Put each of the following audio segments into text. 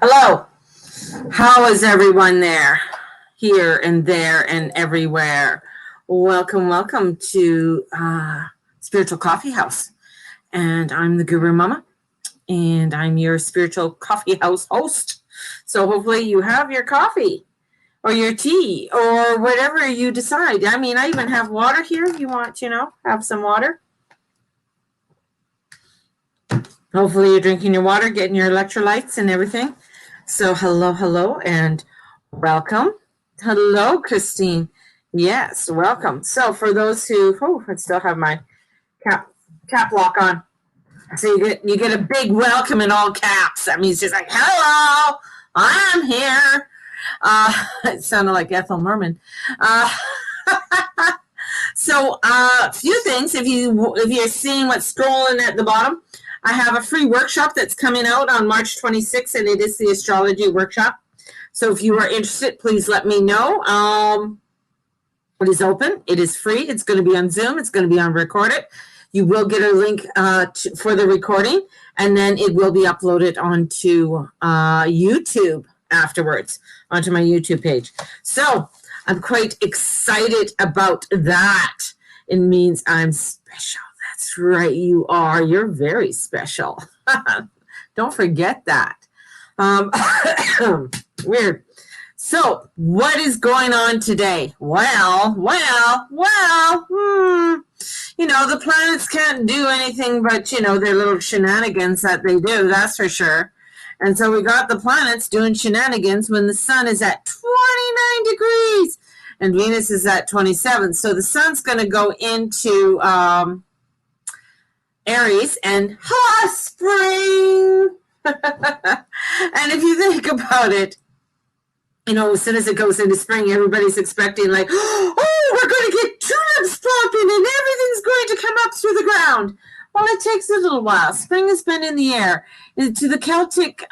Hello. How is everyone there? Here and there and everywhere. Welcome to Spiritual Coffee House. And I'm the Guru Mama, and I'm your Spiritual Coffee House host. So hopefully you have your coffee or your tea or whatever you decide. I mean, I even have water here. You want, have some water. Hopefully you're drinking your water, getting your electrolytes and everything. So hello, and welcome. Hello, Christine. Yes, welcome. So for those who, I still have my cap lock on. So you get a big welcome in all caps. That means just like, hello, I'm here. It sounded like Ethel Merman. So a few things. If you're seeing what's scrolling at the bottom, I have a free workshop that's coming out on March 26th, and it is the astrology workshop. So if you are interested, please let me know. It is open. It is free. It's going to be on Zoom. It's going to be on Recorded. You will get a link for the recording, and then it will be uploaded onto YouTube afterwards, onto my YouTube page. So I'm quite excited about that. It means I'm special. That's right, you are. You're very special. Don't forget that. Weird. So, what is going on today? Well. The planets can't do anything but, their little shenanigans that they do, that's for sure. And so we got the planets doing shenanigans when the sun is at 29 degrees and Venus is at 27. So the sun's going to go into Aries and spring. And if you think about it, as soon as it goes into spring, everybody's expecting like, oh, we're going to get tulips popping and everything's going to come up through the ground. Well, it takes a little while. Spring has been in the air. To the Celtic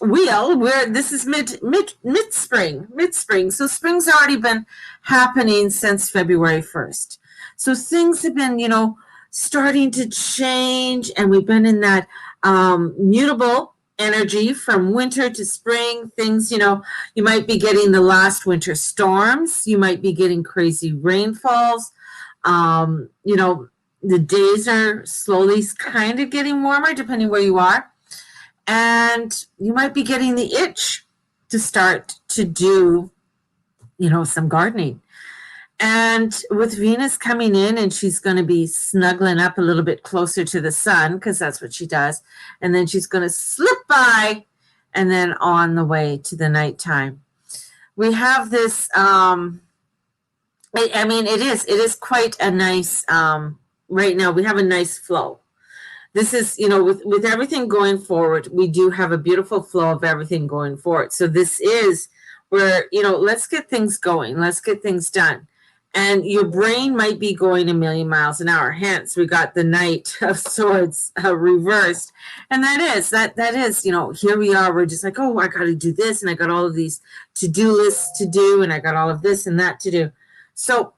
wheel, where this is mid-spring. So spring's already been happening since February 1st. So things have been, starting to change, and we've been in that mutable energy from winter to spring. Things, you might be getting the last winter storms. You might be getting crazy rainfalls. The days are slowly kind of getting warmer, depending where you are. And you might be getting the itch to start to do, some gardening. And with Venus coming in, and she's going to be snuggling up a little bit closer to the sun, because that's what she does. And then she's going to slip by and then on the way to the nighttime. We have this, it is quite a nice, right now we have a nice flow. This is, with everything going forward, we do have a beautiful flow of everything going forward. So this is where, let's get things going. Let's get things done. And your brain might be going a million miles an hour. Hence, we got the Knight of Swords reversed. And that is, here we are. We're just like, oh, I got to do this. And I got all of these to-do lists to do. And I got all of this and that to do. So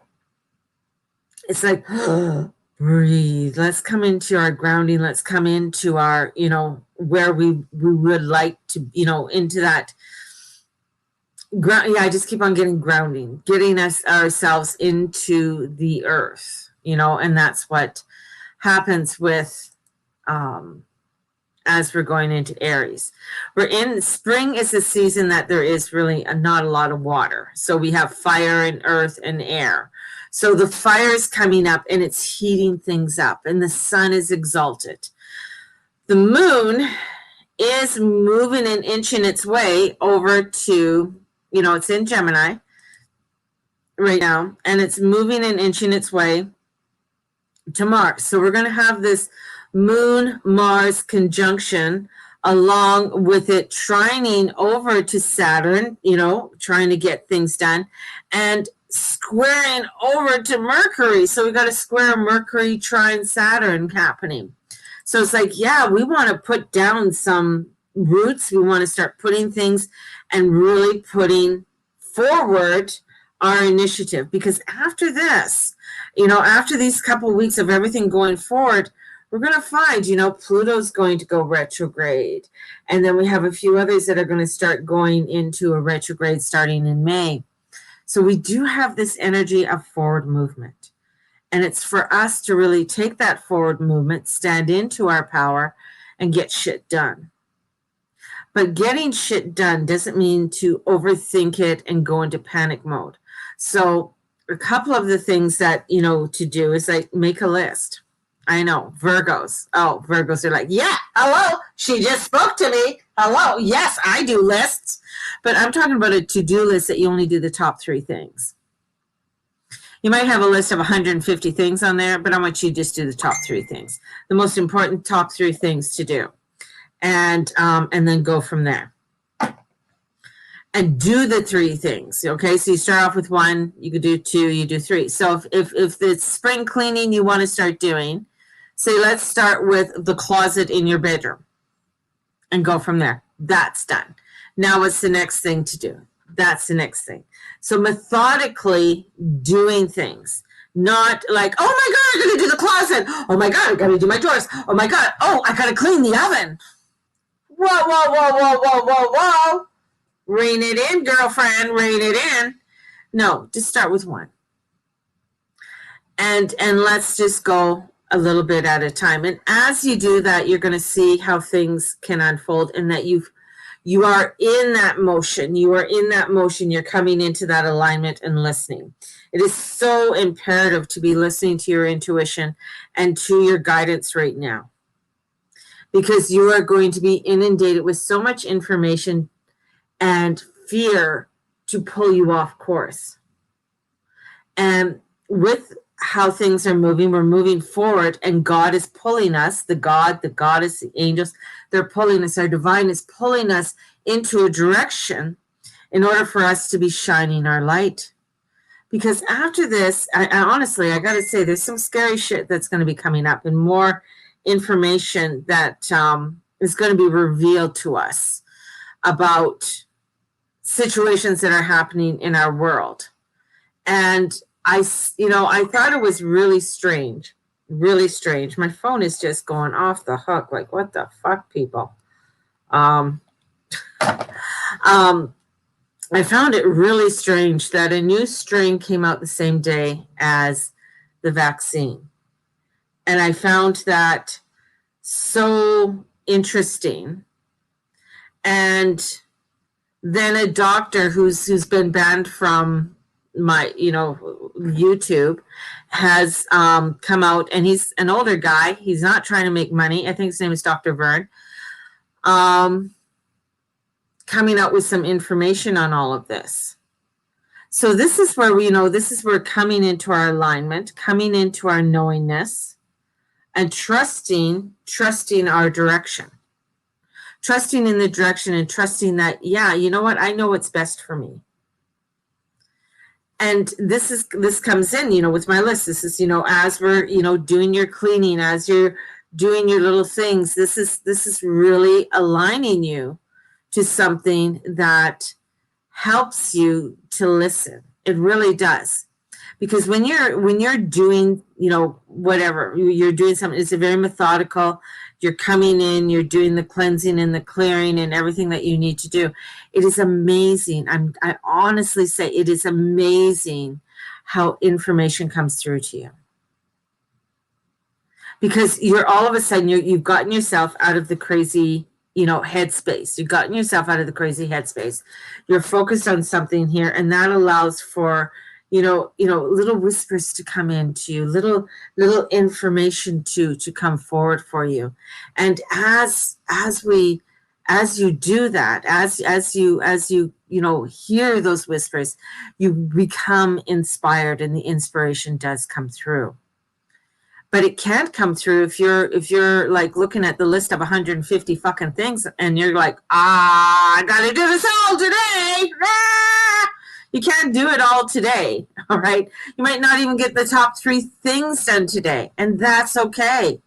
it's like, breathe. Let's come into our grounding. Let's come into our, where we would like to, into that. I just keep on getting grounding, getting ourselves into the earth, and that's what happens with, as we're going into Aries. We're in spring is a season that there is really not a lot of water. So we have fire and earth and air. So the fire is coming up and it's heating things up, and the sun is exalted. The moon is moving and inching its way over to, it's in Gemini right now, and it's moving and inching its way to Mars. So we're going to have this Moon-Mars conjunction along with it trining over to Saturn, trying to get things done, and squaring over to Mercury. So we got a square Mercury trine Saturn happening. So it's like, yeah, we want to put down some roots. We want to start putting things and really putting forward our initiative, because after this, after these couple of weeks of everything going forward, we're going to find, Pluto's going to go retrograde. And then we have a few others that are going to start going into a retrograde starting in May. So we do have this energy of forward movement. And it's for us to really take that forward movement, stand into our power, and get shit done. But getting shit done doesn't mean to overthink it and go into panic mode. So a couple of the things that, to do is like make a list. I know, Virgos. Oh, Virgos are like, yeah, hello, she just spoke to me. Hello, yes, I do lists. But I'm talking about a to-do list that you only do the top 3 things. You might have a list of 150 things on there, but I want you to just do the top 3 things. The most important top 3 things to do. And then go from there. And do the 3 things, okay? So you start off with 1, you could do 2, you do 3. So if it's spring cleaning you want to start doing, say let's start with the closet in your bedroom and go from there. That's done. Now what's the next thing to do? That's the next thing. So methodically doing things. Not like, oh my God, I gotta do the closet. Oh my God, I gotta do my drawers. Oh my God, I gotta clean the oven. Whoa, whoa, whoa, whoa, whoa, whoa, whoa. Rein it in, girlfriend, rein it in. No, just start with 1. And let's just go a little bit at a time. And as you do that, you're going to see how things can unfold and that you are in that motion. You are in that motion. You're coming into that alignment and listening. It is so imperative to be listening to your intuition and to your guidance right now, because you are going to be inundated with so much information and fear to pull you off course. And with how things are moving, we're moving forward, and God is pulling us, the goddess, the angels, they're pulling us, our divine is pulling us into a direction in order for us to be shining our light. Because after this, I honestly, I got to say, there's some scary shit that's going to be coming up, and more information that is going to be revealed to us about situations that are happening in our world. And I thought it was really strange. My phone is just going off the hook. Like, what the fuck, people? I found it really strange that a new strain came out the same day as the vaccine. And I found that so interesting. And then a doctor who's been banned from my, YouTube has come out, and he's an older guy. He's not trying to make money. I think his name is Dr. Vern. Coming out with some information on all of this. So this is where we're coming into our alignment, coming into our knowingness, and trusting our direction. Trusting in the direction and trusting that, yeah, you know what? I know what's best for me. And this comes in, with my list. This is, as we're, doing your cleaning, as you're doing your little things, this is really aligning you to something that helps you to listen. It really does. Because when you're doing, whatever, you're doing something, it's a very methodical. You're coming in, you're doing the cleansing and the clearing and everything that you need to do. It is amazing. I honestly say it is amazing how information comes through to you. Because you're all of a sudden, you've gotten yourself out of the crazy, headspace. You've gotten yourself out of the crazy headspace. You're focused on something here, and that allows for little whispers to come into you, little information to come forward for you. And as you do that, as you hear those whispers, you become inspired, and the inspiration does come through. But it can't come through if you're like looking at the list of 150 fucking things and you're like, I gotta do this all today. You can't do it all today, all right? You might not even get the top 3 things done today, and that's okay,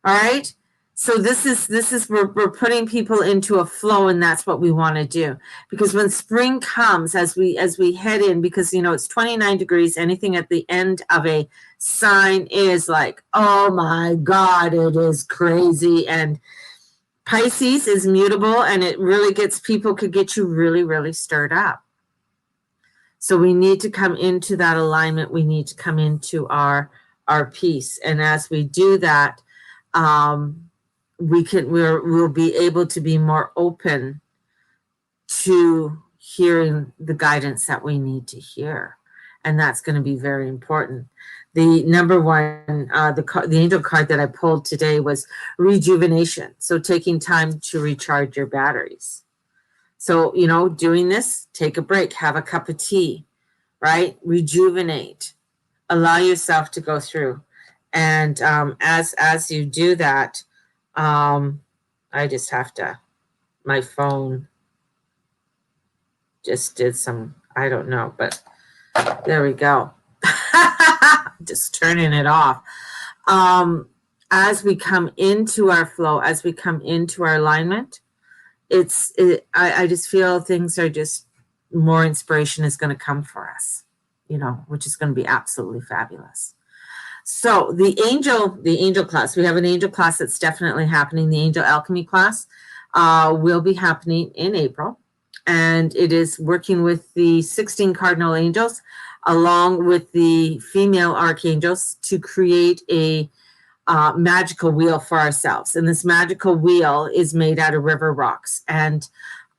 all right? So this is we're putting people into a flow, and that's what we want to do. Because when spring comes, as we head in, because you know it's 29 degrees, anything at the end of a sign is like, oh my God, it is crazy. And Pisces is mutable, and it really could get you really, really stirred up. So we need to come into that alignment. We need to come into our peace. And as we do that, we'll be able to be more open to hearing the guidance that we need to hear. And that's going to be very important. The number one, the angel card that I pulled today was rejuvenation. So taking time to recharge your batteries. So, you know, doing this, take a break, have a cup of tea, right? Rejuvenate, allow yourself to go through. And as you do that, I just have to, my phone just did some, I don't know, but there we go. Just turning it off. As we come into our flow, as we come into our alignment, I just feel things are just, more inspiration is going to come for us, you know, which is going to be absolutely fabulous. So the angel class, we have an angel class that's definitely happening. The angel alchemy class will be happening in April, and it is working with the 16 cardinal angels along with the female archangels to create a magical wheel for ourselves. And this magical wheel is made out of river rocks. And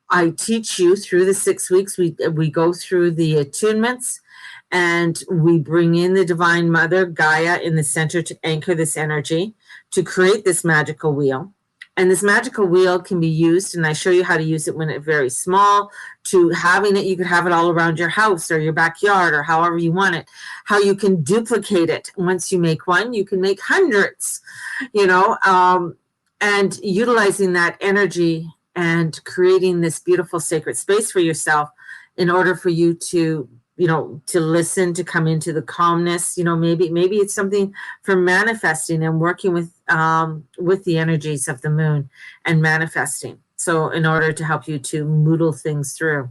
I teach you through the 6 weeks. We go through the attunements, and we bring in the Divine Mother, Gaia, in the center to anchor this energy to create this magical wheel. And this magical wheel can be used, and I show you how to use it when it's very small, to having it, you could have it all around your house or your backyard or however you want it. How you can duplicate it. Once you make one, you can make hundreds, you know, and utilizing that energy and creating this beautiful sacred space for yourself in order for you to, you know, to listen, to come into the calmness. You know, maybe it's something for manifesting and working with the energies of the moon and manifesting. So in order to help you to moodle things through.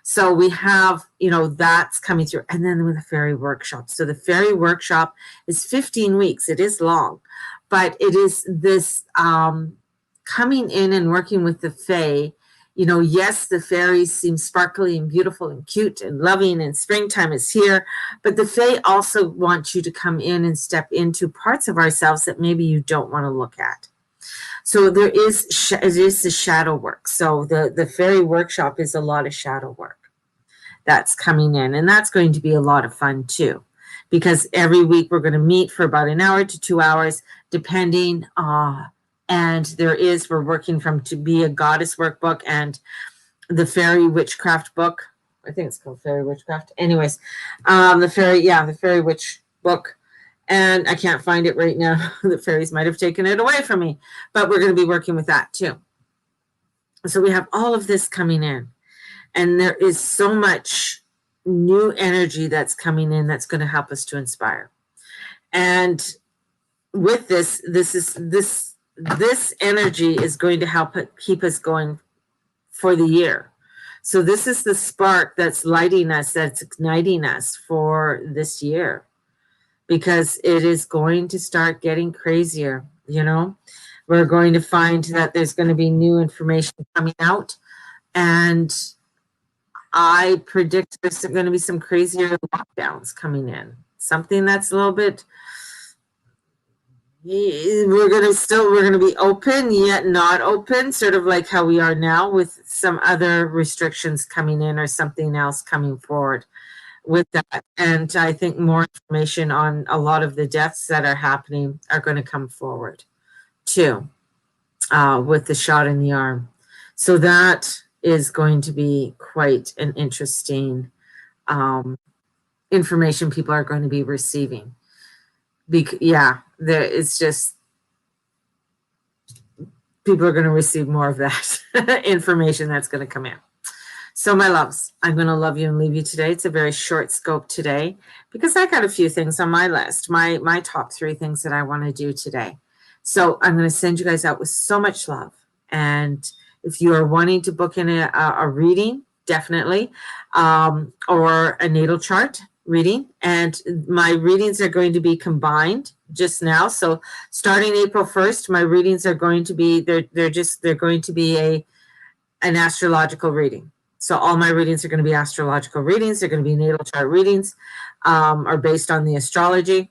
So we have, you know, that's coming through. And then with the Ferry Workshop. So the Ferry Workshop is 15 weeks. It is long, but it is this coming in and working with the Fae. You know, yes, the fairies seem sparkly and beautiful and cute and loving, and springtime is here, but the Fae also want you to come in and step into parts of ourselves that maybe you don't want to look at. So it is the shadow work. So the Fairy Workshop is a lot of shadow work that's coming in, and that's going to be a lot of fun too, because every week we're going to meet for about an hour to 2 hours, depending and we're working from To Be a Goddess workbook and the Fairy Witchcraft book. I think it's called Fairy Witchcraft. Anyways, the Fairy Witch book. And I can't find it right now. The fairies might have taken it away from me, but we're going to be working with that too. So we have all of this coming in, and there is so much new energy that's coming in that's going to help us to inspire. And with this energy is going to help keep us going for the year. So this is the spark that's lighting us, that's igniting us for this year, because it is going to start getting crazier. You know, we're going to find that there's going to be new information coming out, and I predict there's going to be some crazier lockdowns coming in. Something that's a little bit, we're going to be open yet not open, sort of like how we are now, with some other restrictions coming in or something else coming forward with that. And I think more information on a lot of the deaths that are happening are going to come forward too, with the shot in the arm. So that is going to be quite an interesting information people are going to be receiving. It's just, people are going to receive more of that information that's going to come in. So my loves, I'm going to love you and leave you today. It's a very short scope today because I got a few things on my list, my top 3 things that I want to do today. So I'm going to send you guys out with so much love. And if you are wanting to book in a reading, definitely, or a natal chart reading. And my readings are going to be combined just now. So starting April 1st, my readings are going to be, they're going to be an astrological reading. So all my readings are going to be astrological readings. They're going to be natal chart readings, are based on the astrology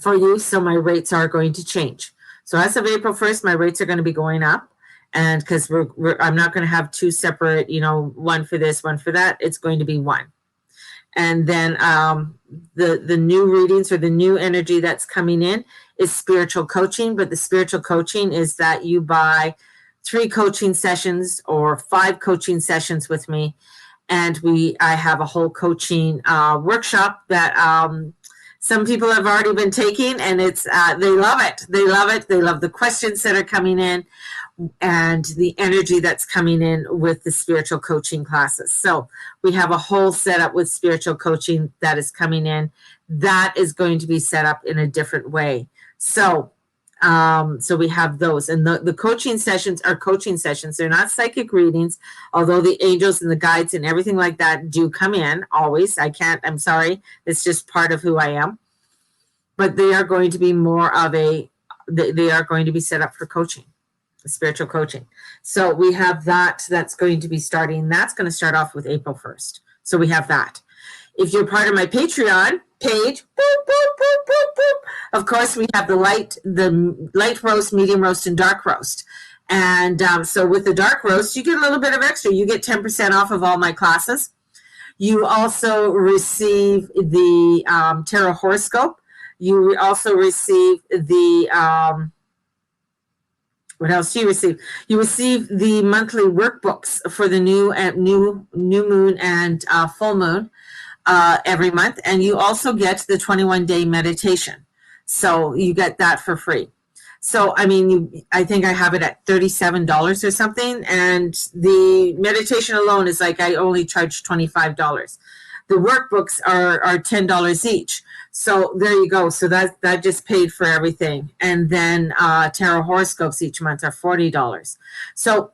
for you. So my rates are going to change. So as of April 1st, my rates are going to be going up. And because I'm not going to have two separate, one for this, one for that. It's going to be one. And then the new readings or the new energy that's coming in is spiritual coaching. But the spiritual coaching is that you buy 3 coaching sessions or 5 coaching sessions with me. And I have a whole coaching workshop that some people have already been taking, and it's they love it. They love it. They love the questions that are coming in and the energy that's coming in with the spiritual coaching classes. So we have a whole setup with spiritual coaching that is coming in. That is going to be set up in a different way. So we have those, and the coaching sessions are coaching sessions. They're not psychic readings, although the angels and the guides and everything like that do come in always. I'm sorry. It's just part of who I am. But they are going to be more of they are going to be set up for coaching, spiritual coaching. So we have that's going to be starting. That's going to start off with April 1st. So we have that. If you're part of my Patreon page, boop, boop, boop, boop, boop, of course, we have the light roast, medium roast, and dark roast. And so with the dark roast, you get a little bit of extra. You get 10% off of all my classes. You also receive the tarot horoscope. You also receive the what else do you receive? You receive the monthly workbooks for the new moon and full moon every month, and you also get the 21-day meditation. So you get that for free. So I mean, I think I have it at $37 or something, and the meditation alone is like I only charge $25. The workbooks are $10 each. So there you go. So that just paid for everything. And then tarot horoscopes each month are $40. So,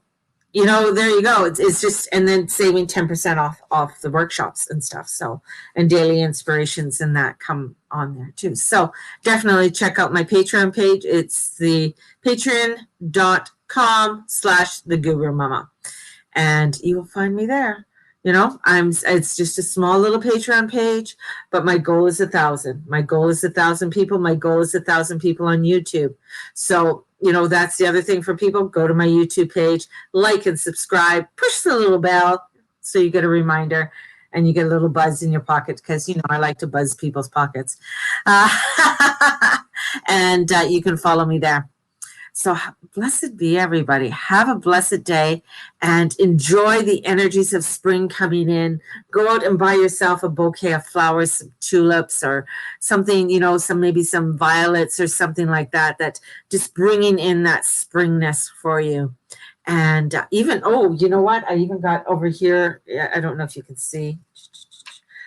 there you go. It's just, and then saving 10% off the workshops and stuff. So, and daily inspirations and that come on there too. So definitely check out my Patreon page. It's the patreon.com/thegurumama. And you will find me there. It's just a small little Patreon page, but my goal is 1,000. My goal is 1,000 people. My goal is 1,000 people on YouTube. So, that's the other thing for people. Go to my YouTube page, like and subscribe, push the little bell so you get a reminder and you get a little buzz in your pocket because, I like to buzz people's pockets. And you can follow me there. So blessed be everybody. Have a blessed day and enjoy the energies of spring coming in. Go out and buy yourself a bouquet of flowers, some tulips or something, maybe some violets or something like that, that just bringing in that springness for you. And even, you know what? I even got over here. I don't know if you can see.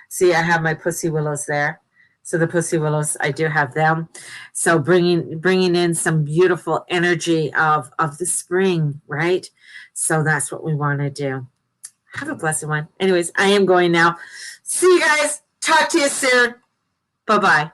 See, I have my pussy willows there. So the pussy willows, I do have them. So bringing in some beautiful energy of the spring, right? So that's what we want to do. Have a blessed one. Anyways, I am going now. See you guys. Talk to you soon. Bye-bye.